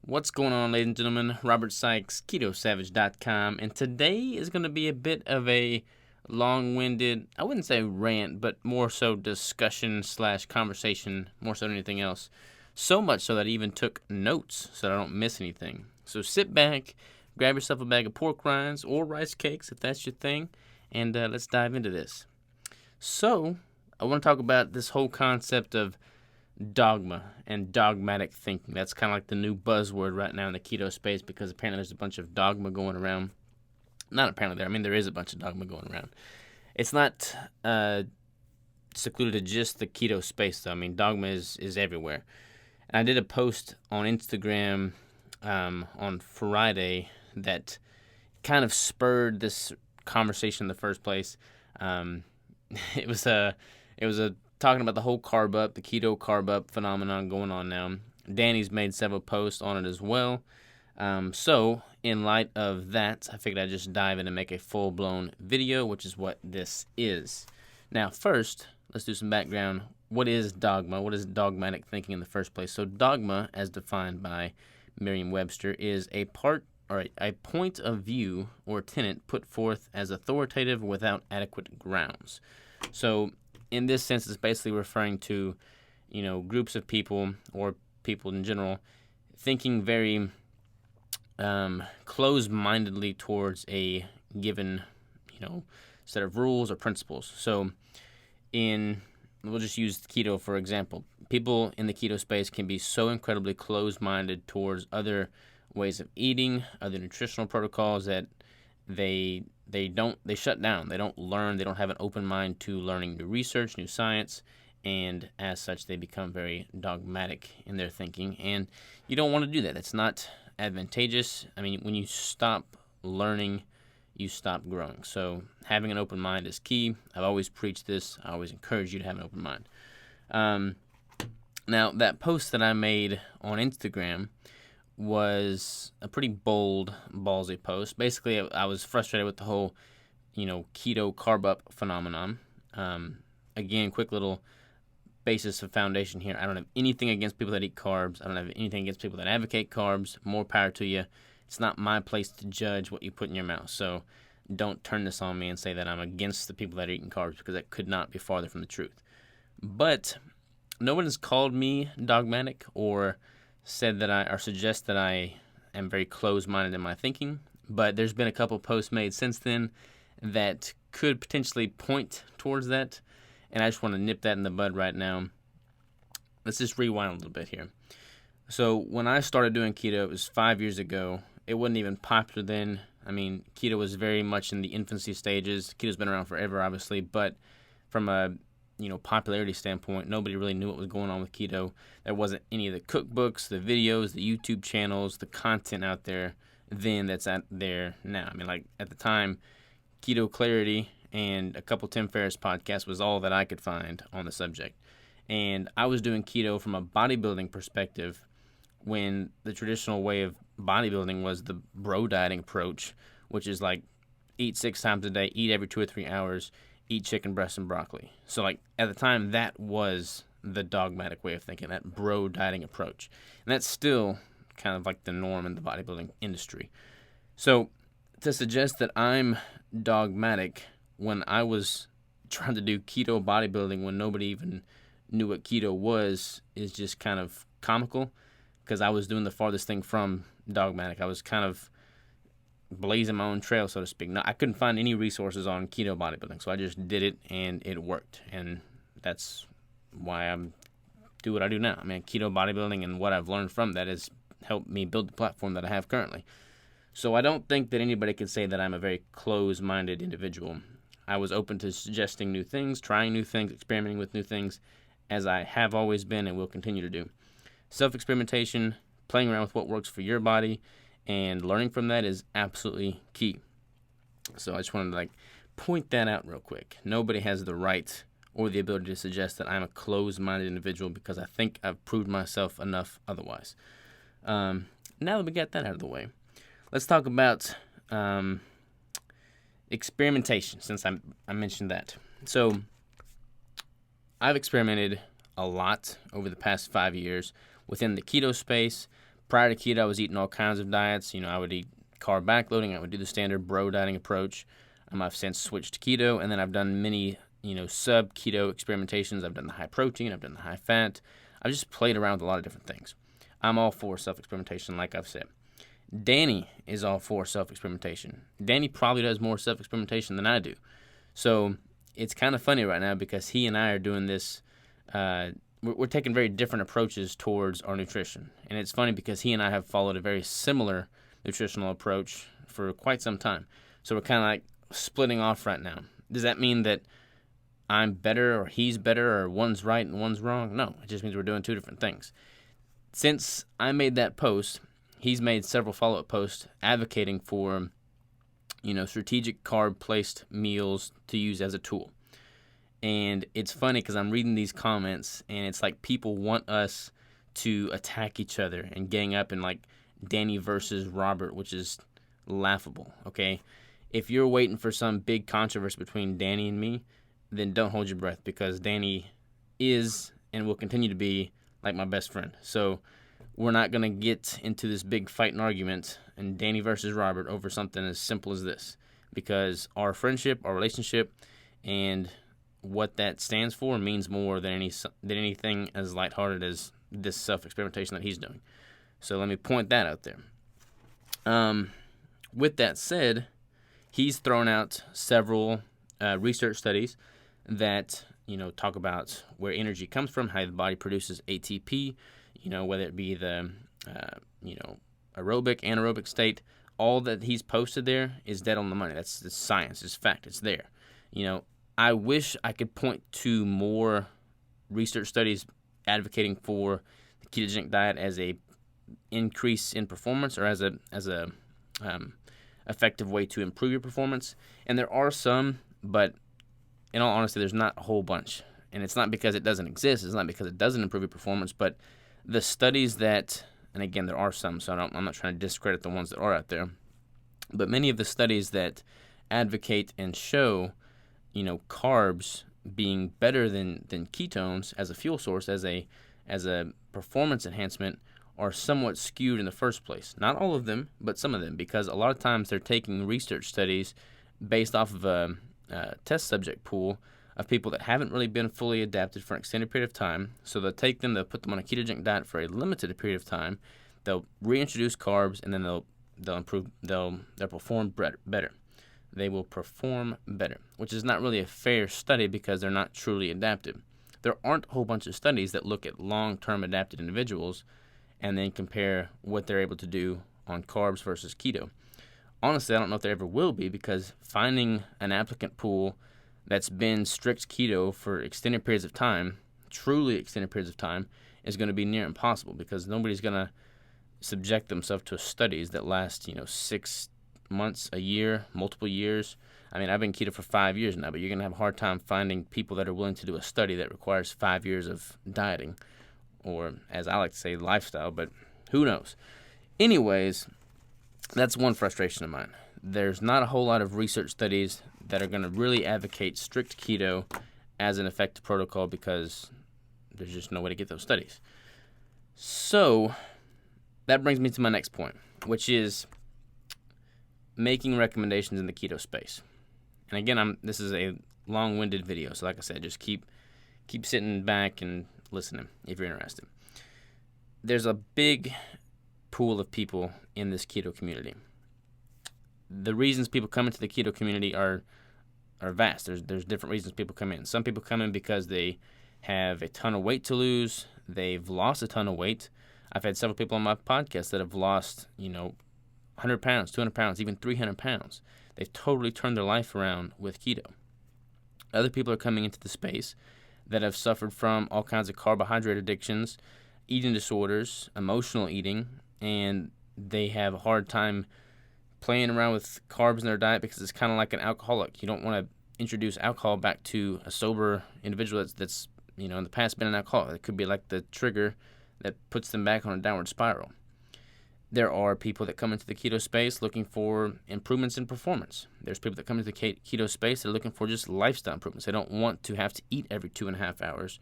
What's going on, ladies and gentlemen? Robert Sykes, KetoSavage.com, and today is going to be a bit of a long-winded, I wouldn't say rant, but more so discussion / conversation, more so than anything else. So much so that I even took notes so that I don't miss anything. So sit back, grab yourself a bag of pork rinds or rice cakes if that's your thing, and let's dive into this. So, I want to talk about this whole concept of dogma and dogmatic thinking. That's kind of like the new buzzword right now in the keto space because apparently there's a bunch of dogma going around. Not apparently there is a bunch of dogma going around. It's not secluded to just the keto space, though. I mean, dogma is everywhere. And I did a post on Instagram on Friday that kind of spurred this conversation in the first place. It was a talking about the whole carb up, the keto carb up phenomenon going on now. Danny's made several posts on it as well. So, in light of that, I figured I'd just dive in and make a full-blown video, which is what this is. Now, first, let's do some background. What is dogma? What is dogmatic thinking in the first place? So, dogma, as defined by Merriam-Webster, is a point of view or tenet put forth as authoritative without adequate grounds. So, in this sense, it's basically referring to, groups of people or people in general thinking very closed-mindedly towards a given, set of rules or principles. So, we'll just use keto for example. People in the keto space can be so incredibly closed-minded towards other ways of eating, other nutritional protocols that they shut down. They don't learn. They don't have an open mind to learning new research, new science, and as such, they become very dogmatic in their thinking. And you don't want to do that. That's not advantageous. I mean, when you stop learning, you stop growing. So having an open mind is key. I've always preached this. I always encourage you to have an open mind. Now, that post that I made on Instagram was a pretty bold, ballsy post. Basically, I was frustrated with the whole, keto carb up phenomenon. Again, quick little basis of foundation here. I don't have anything against people that eat carbs. I don't have anything against people that advocate carbs. More power to you. It's not my place to judge what you put in your mouth. So don't turn this on me and say that I'm against the people that are eating carbs, because that could not be farther from the truth. But no one has called me dogmatic or said that or suggest that I am very closed-minded in my thinking, but there's been a couple posts made since then that could potentially point towards that, and I just want to nip that in the bud right now. Let's just rewind a little bit here. So when I started doing keto, it was 5 years ago. It wasn't even popular then. I mean, keto was very much in the infancy stages. Keto's been around forever, obviously, but from a popularity standpoint, nobody really knew what was going on with keto. There wasn't any of the cookbooks, the videos, the YouTube channels, the content out there then that's out there now. I mean, like at the time, Keto Clarity and a couple Tim Ferriss podcasts was all that I could find on the subject. And I was doing keto from a bodybuilding perspective when the traditional way of bodybuilding was the bro dieting approach, which is like eat 6 times a day, eat every 2 or 3 hours, eat chicken breast and broccoli. So like at the time, that was the dogmatic way of thinking, that bro dieting approach. And that's still kind of like the norm in the bodybuilding industry. So to suggest that I'm dogmatic when I was trying to do keto bodybuilding when nobody even knew what keto was is just kind of comical, because I was doing the farthest thing from dogmatic. I was kind of blazing my own trail, so to speak. No, I couldn't find any resources on keto bodybuilding, so I just did it, and it worked. And that's why I do what I do now. I mean, keto bodybuilding and what I've learned from that has helped me build the platform that I have currently. So I don't think that anybody can say that I'm a very closed-minded individual. I was open to suggesting new things, trying new things, experimenting with new things, as I have always been and will continue to do. Self-experimentation, playing around with what works for your body, and learning from that is absolutely key. So I just wanted to point that out real quick. Nobody has the right or the ability to suggest that I'm a closed-minded individual, because I think I've proved myself enough otherwise. Now that we got that out of the way, let's talk about experimentation, since I mentioned that. So I've experimented a lot over the past 5 years within the keto space, Prior to keto, I was eating all kinds of diets. I would eat carb backloading. I would do the standard bro dieting approach. I've since switched to keto, and then I've done many, sub-keto experimentations. I've done the high protein. I've done the high fat. I've just played around with a lot of different things. I'm all for self-experimentation, like I've said. Danny is all for self-experimentation. Danny probably does more self-experimentation than I do. So it's kind of funny right now because he and I are doing this. We're taking very different approaches towards our nutrition. And it's funny because he and I have followed a very similar nutritional approach for quite some time. So we're kind of like splitting off right now. Does that mean that I'm better or he's better or one's right and one's wrong? No, it just means we're doing two different things. Since I made that post, he's made several follow-up posts advocating for, strategic carb-placed meals to use as a tool. And it's funny because I'm reading these comments, and it's like people want us to attack each other and gang up in like Danny versus Robert, which is laughable, okay? If you're waiting for some big controversy between Danny and me, then don't hold your breath because Danny is and will continue to be like my best friend. So we're not going to get into this big fight and argument and Danny versus Robert over something as simple as this because our friendship, our relationship, and what that stands for means more than anything as lighthearted as this self-experimentation that he's doing. So let me point that out there. With that said, he's thrown out several research studies that talk about where energy comes from, how the body produces ATP, whether it be the aerobic, anaerobic state. All that he's posted there is dead on the money. That's science. It's fact. It's there. I wish I could point to more research studies advocating for the ketogenic diet as a increase in performance or as a effective way to improve your performance. And there are some, but in all honesty, there's not a whole bunch. And it's not because it doesn't exist. It's not because it doesn't improve your performance. But the studies that, and again, there are some, so I'm not trying to discredit the ones that are out there. But many of the studies that advocate and show, carbs being better than ketones as a fuel source, as a performance enhancement, are somewhat skewed in the first place. Not all of them, but some of them, because a lot of times they're taking research studies based off of a test subject pool of people that haven't really been fully adapted for an extended period of time. So they'll they'll put them on a ketogenic diet for a limited period of time. They'll reintroduce carbs, and then they'll perform better. They will perform better, which is not really a fair study because they're not truly adaptive. There aren't a whole bunch of studies that look at long-term adapted individuals and then compare what they're able to do on carbs versus keto. Honestly, I don't know if there ever will be because finding an applicant pool that's been strict keto for extended periods of time, truly extended periods of time, is going to be near impossible because nobody's going to subject themselves to studies that last, 6 months, a year, multiple years. I mean, I've been keto for 5 years now, but you're going to have a hard time finding people that are willing to do a study that requires 5 years of dieting, or as I like to say, lifestyle, but who knows? Anyways, that's one frustration of mine. There's not a whole lot of research studies that are going to really advocate strict keto as an effective protocol because there's just no way to get those studies. So that brings me to my next point, which is making recommendations in the keto space. And again, this is a long-winded video, so like I said, just keep sitting back and listening if you're interested. There's a big pool of people in this keto community. The reasons people come into the keto community are vast. There's different reasons people come in. Some people come in because they have a ton of weight to lose. They've lost a ton of weight. I've had several people on my podcast that have lost, 100 pounds, 200 pounds, even 300 pounds. They've totally turned their life around with keto. Other people are coming into the space that have suffered from all kinds of carbohydrate addictions, eating disorders, emotional eating, and they have a hard time playing around with carbs in their diet because it's kind of like an alcoholic. You don't want to introduce alcohol back to a sober individual that's in the past been an alcoholic. It could be like the trigger that puts them back on a downward spiral. There are people that come into the keto space looking for improvements in performance. There's people that come into the keto space that are looking for just lifestyle improvements. They don't want to have to eat every 2.5 hours.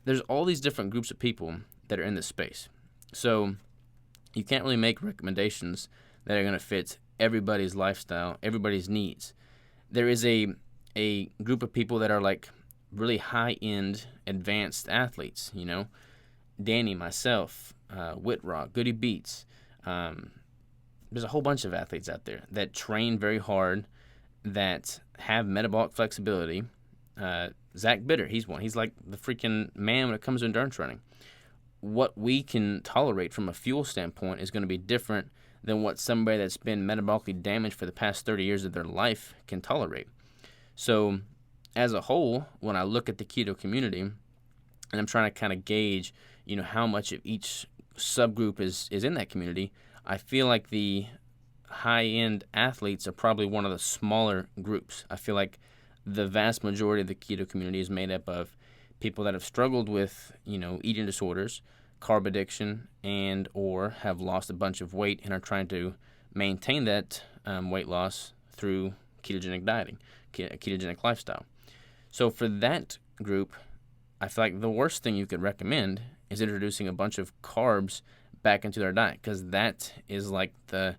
There's all these different groups of people that are in this space. So You can't really make recommendations that are going to fit everybody's lifestyle, everybody's needs. There is a group of people that are like really high-end advanced athletes, Danny, myself, Whitrock, Goody Beats. There's a whole bunch of athletes out there that train very hard, that have metabolic flexibility. Zach Bitter, he's one. He's like the freaking man when it comes to endurance running. What we can tolerate from a fuel standpoint is going to be different than what somebody that's been metabolically damaged for the past 30 years of their life can tolerate. So as a whole, when I look at the keto community and I'm trying to kind of gauge, how much of each subgroup is in that community, I feel like the high-end athletes are probably one of the smaller groups. I feel like the vast majority of the keto community is made up of people that have struggled with, eating disorders, carb addiction, and or have lost a bunch of weight and are trying to maintain that weight loss through ketogenic dieting, ketogenic lifestyle. So for that group, I feel like the worst thing you could recommend is introducing a bunch of carbs back into their diet, because that is like the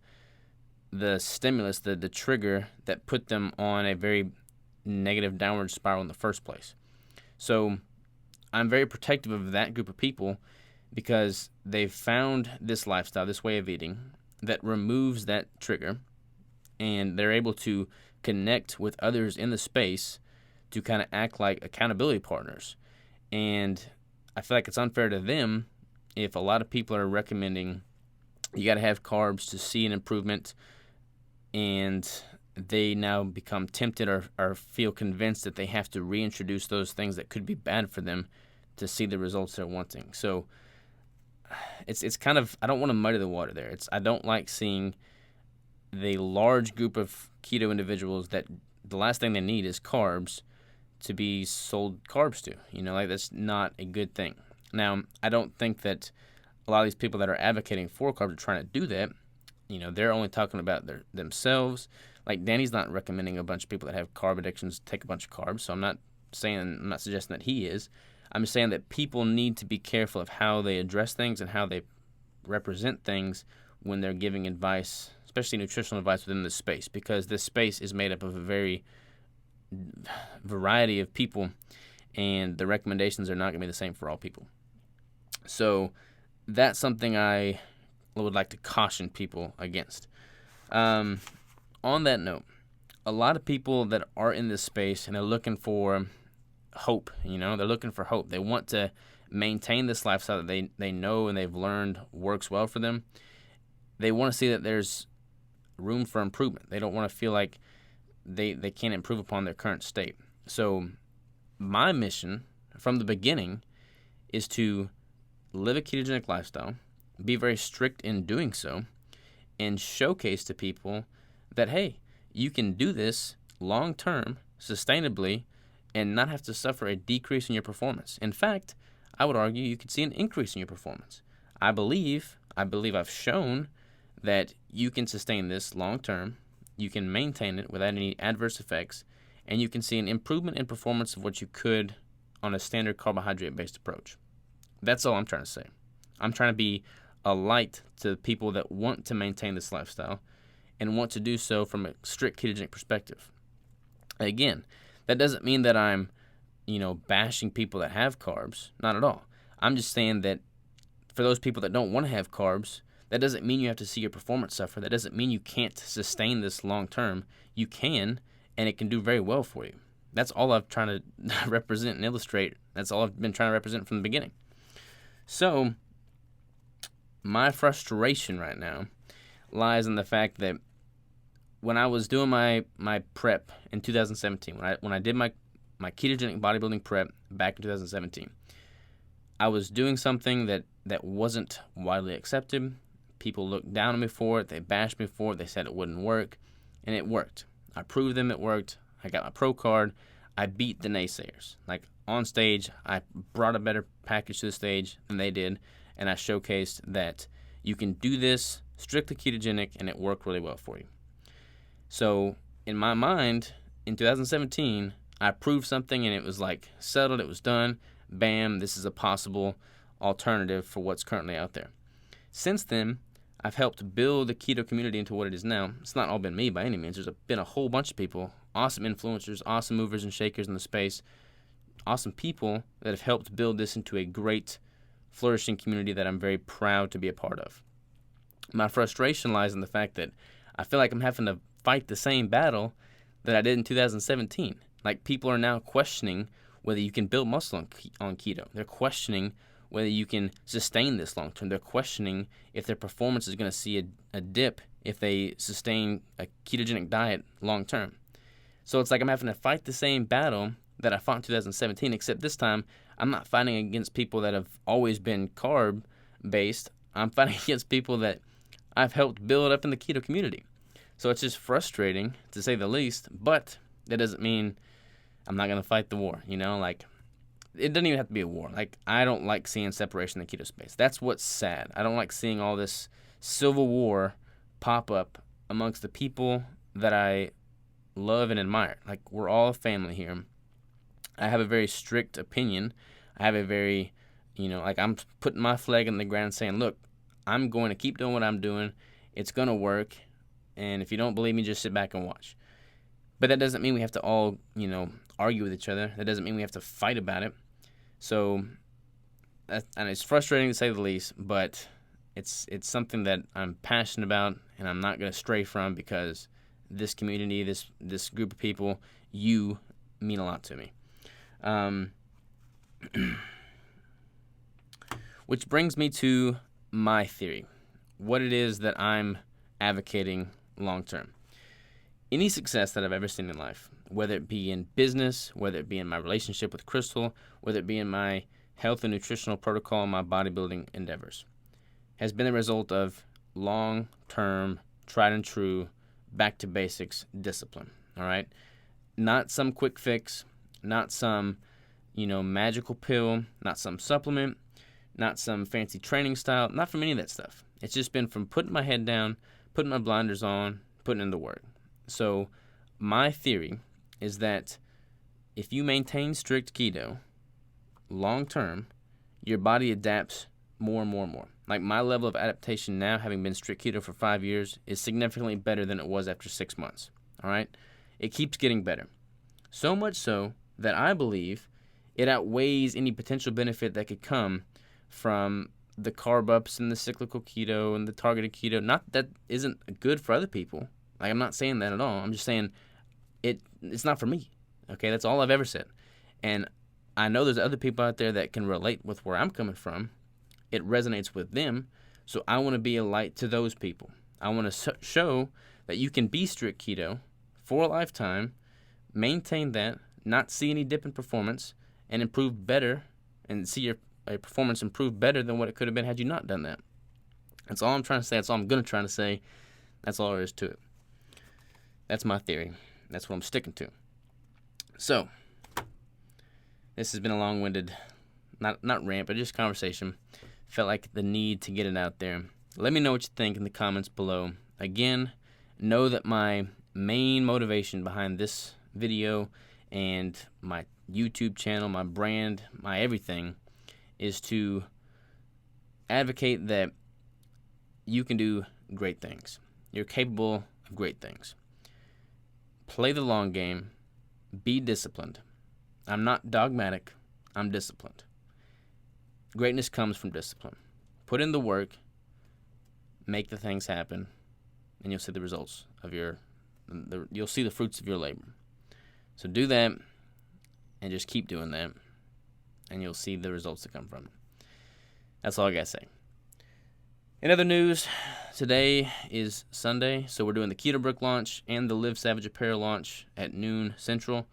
stimulus, the trigger that put them on a very negative downward spiral in the first place. So I'm very protective of that group of people because they've found this lifestyle, this way of eating that removes that trigger, and they're able to connect with others in the space to kind of act like accountability partners. And I feel like it's unfair to them if a lot of people are recommending you got to have carbs to see an improvement, and they now become tempted or feel convinced that they have to reintroduce those things that could be bad for them to see the results they're wanting. So it's kind of, I don't want to muddy the water there. I don't like seeing the large group of keto individuals that the last thing they need is carbs to be sold carbs to. That's not a good thing. Now, I don't think that a lot of these people that are advocating for carbs are trying to do that. They're only talking about themselves. Like Danny's not recommending a bunch of people that have carb addictions take a bunch of carbs, so I'm not suggesting that he is. I'm just saying that people need to be careful of how they address things and how they represent things when they're giving advice, especially nutritional advice within this space, because this space is made up of a very variety of people, and the recommendations are not going to be the same for all people. So that's something I would like to caution people against. On that note, a lot of people that are in this space and they're looking for hope, they're looking for hope. They want to maintain this lifestyle that they know and they've learned works well for them. They want to see that there's room for improvement. They don't want to feel like they can't improve upon their current state. So my mission from the beginning is to live a ketogenic lifestyle, be very strict in doing so, and showcase to people that, hey, you can do this long-term, sustainably, and not have to suffer a decrease in your performance. In fact, I would argue you could see an increase in your performance. I believe I've shown that you can sustain this long-term, you can maintain it without any adverse effects, and you can see an improvement in performance of what you could on a standard carbohydrate-based approach. That's all I'm trying to say. I'm trying to be a light to people that want to maintain this lifestyle and want to do so from a strict ketogenic perspective. Again, that doesn't mean that I'm, bashing people that have carbs. Not at all. I'm just saying that for those people that don't want to have carbs, that doesn't mean you have to see your performance suffer. That doesn't mean you can't sustain this long term. You can, and it can do very well for you. That's all I've trying to represent and illustrate. That's all I've been trying to represent from the beginning. So my frustration right now lies in the fact that when I was doing my prep in 2017, when I did my ketogenic bodybuilding prep back in 2017, I was doing something that wasn't widely accepted. People looked down on me for it. They bashed me for it. They said it wouldn't work, and it worked. I proved them it worked. I got my pro card. I beat the naysayers. Like on stage, I brought a better package to the stage than they did, and I showcased that you can do this strictly ketogenic, and it worked really well for you. So in my mind, in 2017, I proved something, and it was like settled. It was done. Bam, this is a possible alternative for what's currently out there. Since then, I've helped build the keto community into what it is now. It's not all been me by any means. There's been a whole bunch of people, awesome influencers, awesome movers and shakers in the space, awesome people that have helped build this into a great, flourishing community that I'm very proud to be a part of. My frustration lies in the fact that I feel like I'm having to fight the same battle that I did in 2017. Like, people are now questioning whether you can build muscle on keto. They're questioning whether you can sustain this long term. They're questioning if their performance is going to see a dip if they sustain a ketogenic diet long term. So it's like I'm having to fight the same battle that I fought in 2017, except this time I'm not fighting against people that have always been carb-based. I'm fighting against people that I've helped build up in the keto community. So it's just frustrating, to say the least, but that doesn't mean I'm not going to fight the war, Like, it doesn't even have to be a war. Like, I don't like seeing separation in the keto space. That's what's sad. I don't like seeing all this civil war pop up amongst the people that I love and admire. Like, we're all a family here. I have a very strict opinion. I have a very, I'm putting my flag in the ground saying, look, I'm going to keep doing what I'm doing. It's going to work. And if you don't believe me, just sit back and watch. But that doesn't mean we have to all, argue with each other. That doesn't mean we have to fight about it. So, and it's frustrating to say the least, but it's something that I'm passionate about, and I'm not going to stray from, because this community, this group of people, you mean a lot to me. Which brings me to my theory, what it is that I'm advocating long term. Any success that I've ever seen in life, whether it be in business, whether it be in my relationship with Crystal, whether it be in my health and nutritional protocol, my bodybuilding endeavors, has been the result of long-term, tried and true, back to basics discipline. All right, not some quick fix, not some magical pill, not some supplement, not some fancy training style, not from any of that stuff. It's just been from putting my head down, putting my blinders on, putting in the work. So my theory is that if you maintain strict keto long term, your body adapts more and more and more. Like, my level of adaptation now, having been strict keto for 5 years, is significantly better than it was after 6 months. All right? It keeps getting better. So much so that I believe it outweighs any potential benefit that could come from the carb ups and the cyclical keto and the targeted keto. Not that isn't good for other people. Like, I'm not saying that at all. I'm just saying it's not for me. Okay, that's all I've ever said. And I know there's other people out there that can relate with where I'm coming from. It resonates with them. So I want to be a light to those people. I want to show that you can be strict keto for a lifetime, maintain that, not see any dip in performance, and improve better, and see your performance improve better than what it could have been had you not done that. That's all I'm trying to say. That's all I'm going to try to say. That's all there is to it. That's my theory. That's what I'm sticking to. So, this has been a long-winded, not rant, but just conversation. Felt like the need to get it out there. Let me know what you think in the comments below. Again, know that my main motivation behind this video and my YouTube channel, my brand, my everything, is to advocate that you can do great things. You're capable of great things. Play the long game. Be disciplined. I'm not dogmatic. I'm disciplined. Greatness comes from discipline. Put in the work. Make the things happen. And you'll see the results of you'll see the fruits of your labor. So do that, and just keep doing that, and you'll see the results that come from it. That's all I gotta say. In other news, today is Sunday, so we're doing the Keto Brick launch and the Live Savage Apparel launch at noon Central.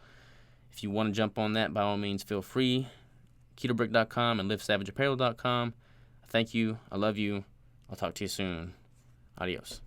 If you want to jump on that, by all means, feel free. KetoBrick.com and LiveSavageApparel.com. Thank you. I love you. I'll talk to you soon. Adios.